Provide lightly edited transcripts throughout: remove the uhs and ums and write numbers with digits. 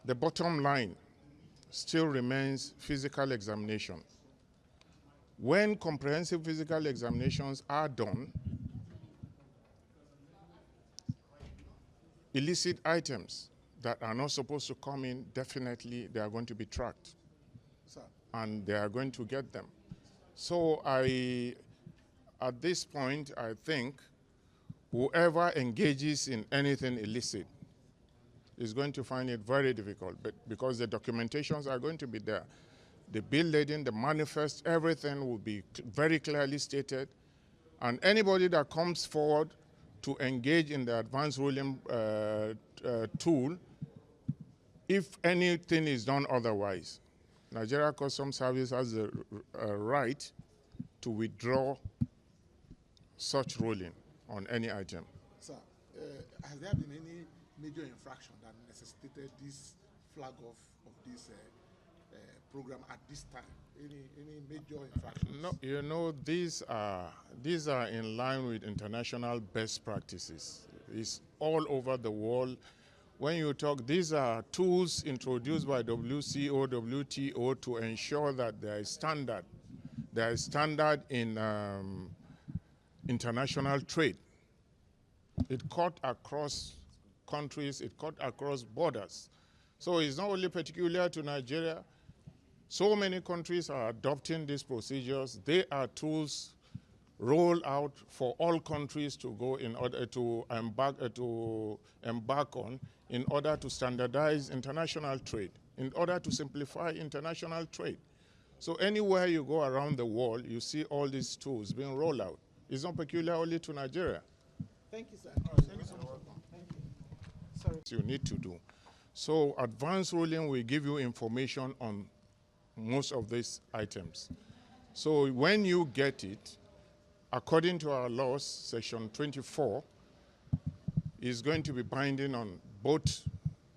The bottom line still remains physical examination. When comprehensive physical examinations are done, illicit items that are not supposed to come in, definitely they are going to be tracked. Sir. And they are going to get them. So at this point, I think whoever engages in anything illicit is going to find it very difficult, but because the documentations are going to be there. The bill laden, the manifest, everything will be very clearly stated, and anybody that comes forward to engage in the advanced ruling tool, if anything is done otherwise, Nigeria Customs Service has the right to withdraw such ruling on any item. Sir, has there been any major infraction that necessitated this flag off of this program at this time? Any major infractions? No, you know, these are in line with international best practices. It's all over the world. When you talk, these are tools introduced by WCO, WTO to ensure that there is standard. There is standard in international trade. It cut across countries, it cut across borders. So it's not only peculiar to Nigeria. So many countries are adopting these procedures. They are tools rolled out for all countries to go in order to embark on in order to standardize international trade, in order to simplify international trade. So anywhere you go around the world, you see all these tools being rolled out. It's not peculiar only to Nigeria. Thank you, sir. Thank you so much. Thank you. Sorry. You need to do. So advanced ruling will give you information on most of these items. So when you get it, according to our laws, section 24 is going to be binding on both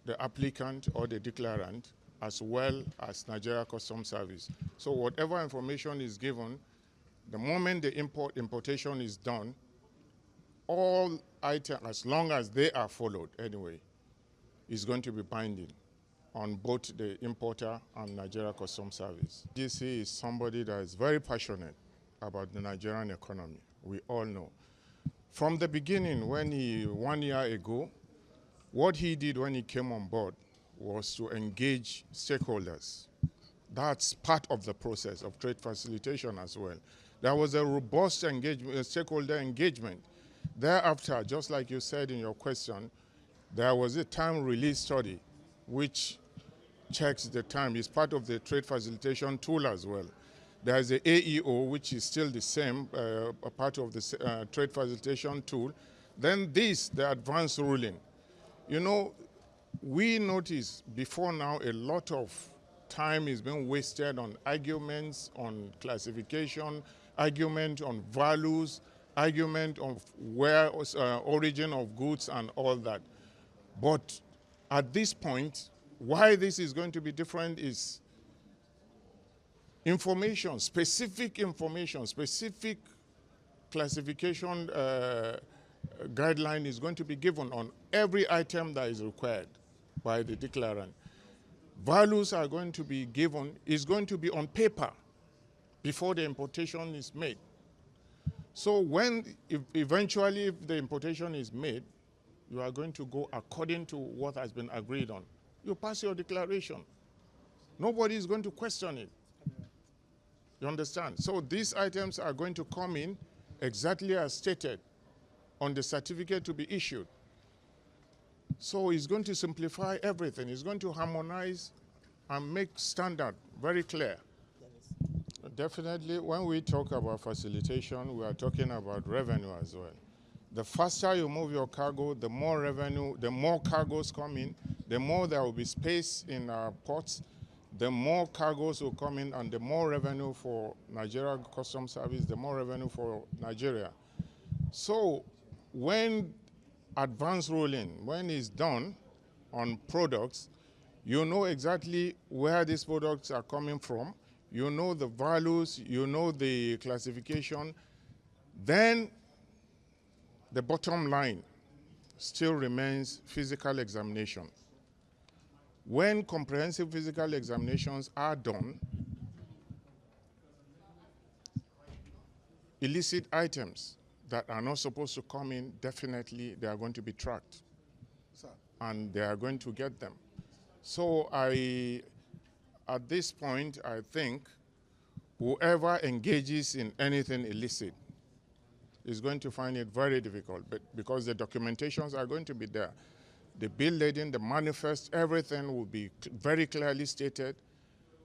the applicant or the declarant as well as Nigeria Customs Service. So whatever information is given, the moment the importation is done, all items, as long as they are followed anyway, is going to be binding on both the importer and Nigeria Customs Service. GC is somebody that is very passionate about the Nigerian economy. We all know. From the beginning, when 1 year ago, what he did when he came on board was to engage stakeholders. That's part of the process of trade facilitation as well. There was a robust stakeholder engagement. Thereafter, just like you said in your question, there was a time release study which checks the time. It's part of the trade facilitation tool as well. There's the AEO, which is still the same, a part of the trade facilitation tool. Then the advanced ruling. You know, we notice before now a lot of time is being wasted on arguments, on classification, argument on values, argument of where origin of goods and all that. But at this point, why this is going to be different is information, specific classification guideline is going to be given on every item that is required by the declarant. Values are going to be given, is going to be on paper before the importation is made. So eventually if the importation is made, you are going to go according to what has been agreed on. You pass your declaration. Nobody is going to question it. You understand? So these items are going to come in exactly as stated on the certificate to be issued. So it's going to simplify everything. It's going to harmonize and make standard very clear. Definitely, when we talk about facilitation, we are talking about revenue as well. The faster you move your cargo, the more revenue, the more cargoes come in, the more there will be space in our ports, the more cargoes will come in, and the more revenue for Nigeria Customs Service, the more revenue for Nigeria. So when advanced ruling, when it's done on products, you know exactly where these products are coming from, you know the values, you know the classification, then the bottom line still remains physical examination. When comprehensive physical examinations are done, illicit items that are not supposed to come in, definitely they are going to be tracked. Sir. And they are going to get them. So at this point, I think whoever engages in anything illicit is going to find it very difficult, but because the documentations are going to be there. The bill laden, the manifest, everything will be very clearly stated.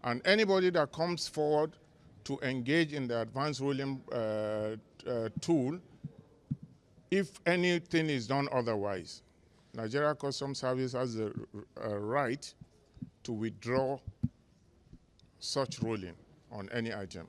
And anybody that comes forward to engage in the advanced ruling tool, if anything is done otherwise, Nigeria Customs Service has the right to withdraw such ruling on any item.